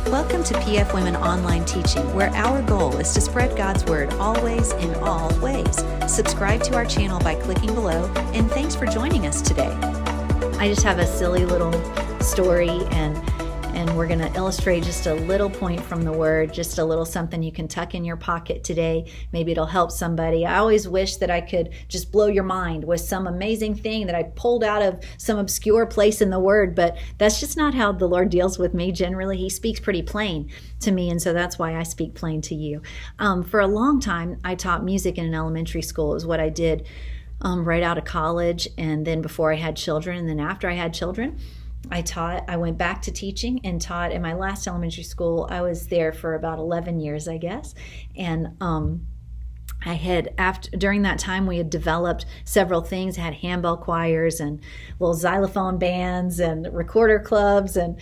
Welcome to PF Women Online Teaching, where our goal is to spread God's Word always in all ways. Subscribe to our channel by clicking below, and thanks for joining us today. I just have a silly little story, and we're going to illustrate just a little point from the Word, just a little something you can tuck in your pocket today. Maybe it'll help somebody. I always wish that I could just blow your mind with some amazing thing that I pulled out of some obscure place in the Word, but that's just not how the Lord deals with me. Generally, He speaks pretty plain to me, and so that's why I speak plain to you. For a long time, I taught music in an elementary school. It was what I did right out of college, and then before I had children, and then after I had children, I went back to teaching and taught in my last elementary school. I was there for about 11 years, I guess. And during that time, we had developed several things. I had handbell choirs and little xylophone bands and recorder clubs and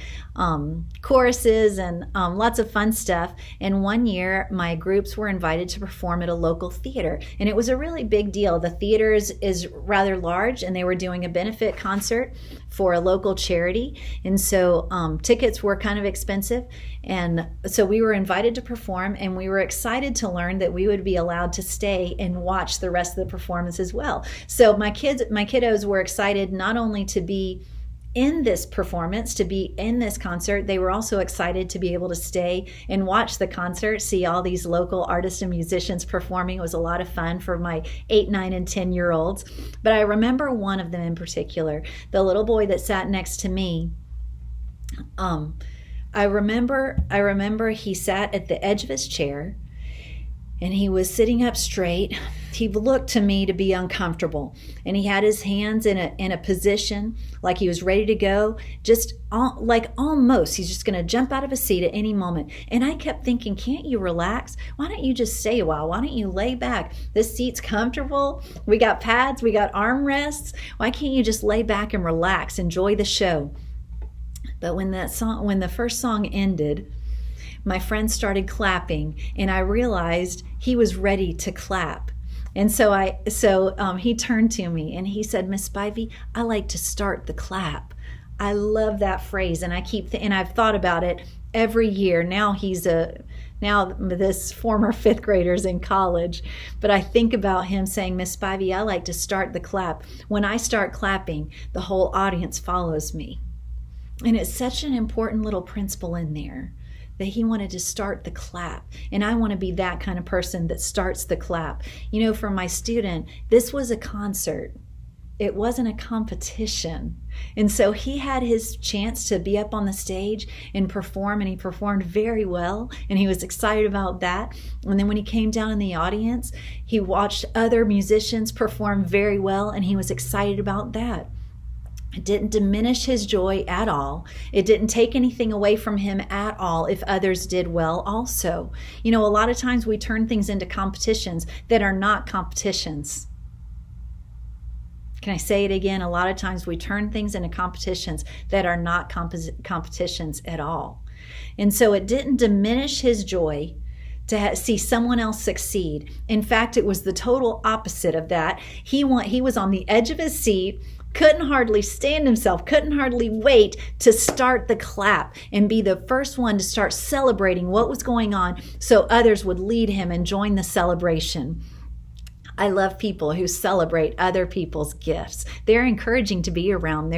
choruses and lots of fun stuff. And one year, my groups were invited to perform at a local theater. And it was a really big deal. The theater is rather large, and they were doing a benefit concert for a local charity. And so tickets were kind of expensive. And so we were invited to perform, and we were excited to learn that we would be allowed to stay and watch the rest of the performance as well. So my kiddos were excited not only to be in this performance, to be in this concert, they were also excited to be able to stay and watch the concert, see all these local artists and musicians performing. It was a lot of fun for my 8, 9, and 10-year-olds. But I remember one of them in particular, the little boy that sat next to me. I remember he sat at the edge of his chair, and he was sitting up straight. He looked to me to be uncomfortable, and he had his hands in a position like he was ready to go, like almost he's just going to jump out of a seat at any moment. And I kept thinking, can't you relax? Why don't you just stay a while? Why don't you lay back? This seat's comfortable. We got pads. We got armrests. Why can't you just lay back and relax, enjoy the show? But when the first song ended, my friend started clapping, and I realized he was ready to clap. And so he turned to me and he said, "Miss Spivey, I like to start the clap." I love that phrase, and and I've thought about it every year. Now this former 5th grader's in college, but I think about him saying, "Miss Spivey, I like to start the clap. When I start clapping, the whole audience follows me." And it's such an important little principle in there, that he wanted to start the clap. And I want to be that kind of person that starts the clap. You know, for my student, this was a concert. It wasn't a competition. And so he had his chance to be up on the stage and perform, and he performed very well, and he was excited about that. And then when he came down in the audience, he watched other musicians perform very well, and he was excited about that. It didn't diminish his joy at all. It didn't take anything away from him at all if others did well also. You know, a lot of times we turn things into competitions that are not competitions. Can I say it again? A lot of times we turn things into competitions that are not competitions at all. And so it didn't diminish his joy to see someone else succeed. In fact, it was the total opposite of that. He was on the edge of his seat, couldn't hardly stand himself, couldn't hardly wait to start the clap and be the first one to start celebrating what was going on so others would lead him and join the celebration. I love people who celebrate other people's gifts. They're encouraging to be around.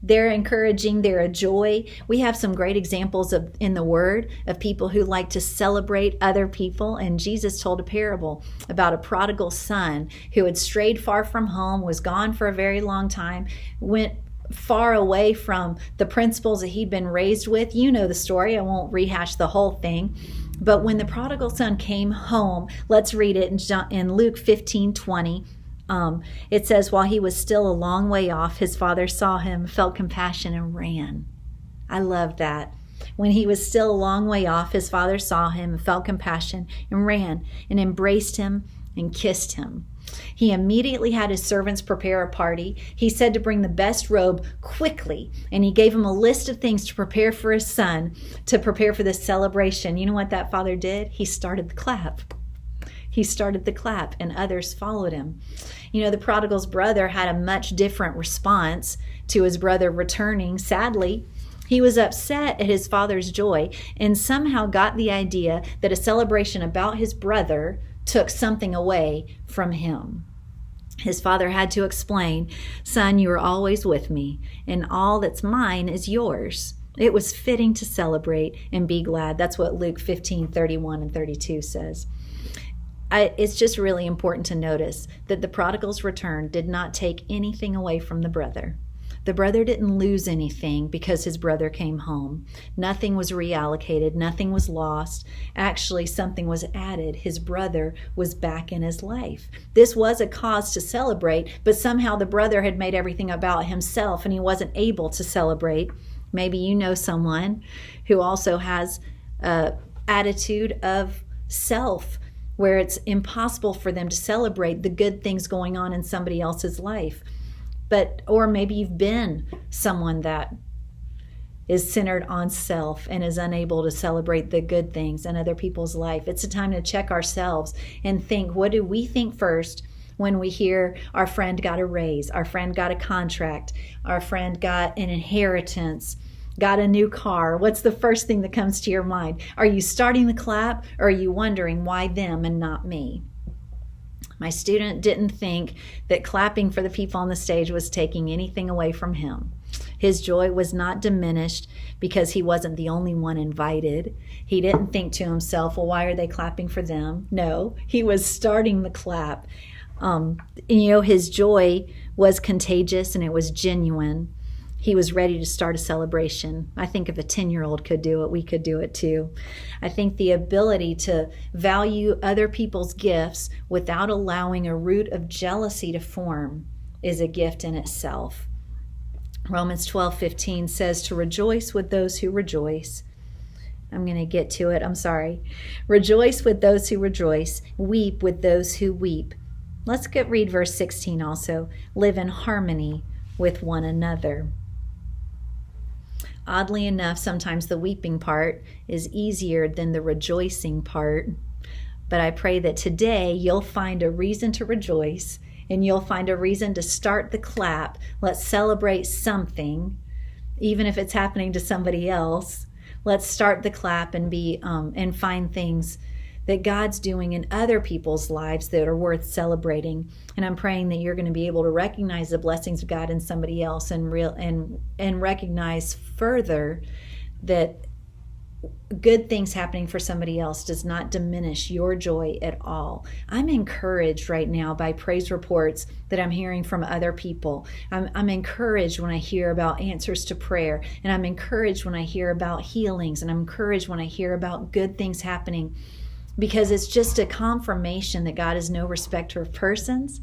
They're encouraging, they're a joy. We have some great examples in the Word of people who like to celebrate other people. And Jesus told a parable about a prodigal son who had strayed far from home, was gone for a very long time, went far away from the principles that he'd been raised with. You know the story. I won't rehash the whole thing. But when the prodigal son came home, let's read it in Luke 15:20. It says, while he was still a long way off, his father saw him, felt compassion, and ran. I love that. When he was still a long way off, his father saw him, felt compassion, and ran, and embraced him and kissed him. He immediately had his servants prepare a party. He said to bring the best robe quickly, and he gave him a list of things to prepare for his son, to prepare for this celebration. You know what that father did? He started the clap. He started the clap, and others followed him. You know, the prodigal's brother had a much different response to his brother returning. Sadly, He was upset at his father's joy and somehow got the idea that a celebration about his brother took something away from him. His father had to explain, "Son, you are always with me, and all that's mine is yours." It was fitting to celebrate and be glad. That's what Luke 15:31 and 32 says. It's just really important to notice that the prodigal's return did not take anything away from the brother. The brother didn't lose anything because his brother came home. Nothing was reallocated. Nothing was lost. Actually, something was added. His brother was back in his life. This was a cause to celebrate, but somehow the brother had made everything about himself and he wasn't able to celebrate. Maybe you know someone who also has an attitude of self, where it's impossible for them to celebrate the good things going on in somebody else's life. Or maybe you've been someone that is centered on self and is unable to celebrate the good things in other people's life. It's a time to check ourselves and think, what do we think first when we hear our friend got a raise, our friend got a contract, our friend got an inheritance, got a new car? What's the first thing that comes to your mind? Are you starting the clap, or are you wondering why them and not me? My student didn't think that clapping for the people on the stage was taking anything away from him. His joy was not diminished because he wasn't the only one invited. He didn't think to himself, well, why are they clapping for them? No, he was starting the clap. His joy was contagious and it was genuine. He was ready to start a celebration. I think if a 10-year-old could do it, we could do it too. I think the ability to value other people's gifts without allowing a root of jealousy to form is a gift in itself. Romans 12:15 says to rejoice with those who rejoice. I'm going to get to it. I'm sorry. Rejoice with those who rejoice. Weep with those who weep. Let's read verse 16 also. Live in harmony with one another. Oddly enough, sometimes the weeping part is easier than the rejoicing part. But I pray that today you'll find a reason to rejoice and you'll find a reason to start the clap. Let's celebrate something, even if it's happening to somebody else. Let's start the clap and find things that God's doing in other people's lives that are worth celebrating. And I'm praying that you're going to be able to recognize the blessings of God in somebody else and recognize further that good things happening for somebody else does not diminish your joy at all. I'm encouraged right now by praise reports that I'm hearing from other people. I'm encouraged when I hear about answers to prayer, and I'm encouraged when I hear about healings, and I'm encouraged when I hear about good things happening, because it's just a confirmation that God is no respecter of persons,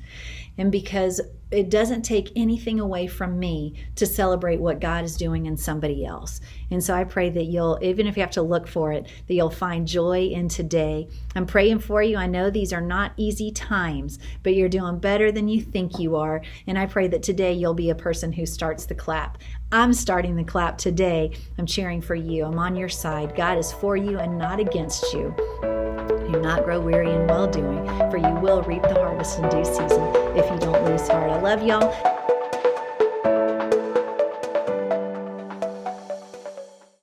and because it doesn't take anything away from me to celebrate what God is doing in somebody else. And so I pray that you'll, even if you have to look for it, that you'll find joy in today. I'm praying for you. I know these are not easy times, but you're doing better than you think you are. And I pray that today you'll be a person who starts the clap. I'm starting the clap today. I'm cheering for you. I'm on your side. God is for you and not against you. Do not grow weary in well-doing, for you will reap the harvest in due season if you don't lose heart. I love y'all.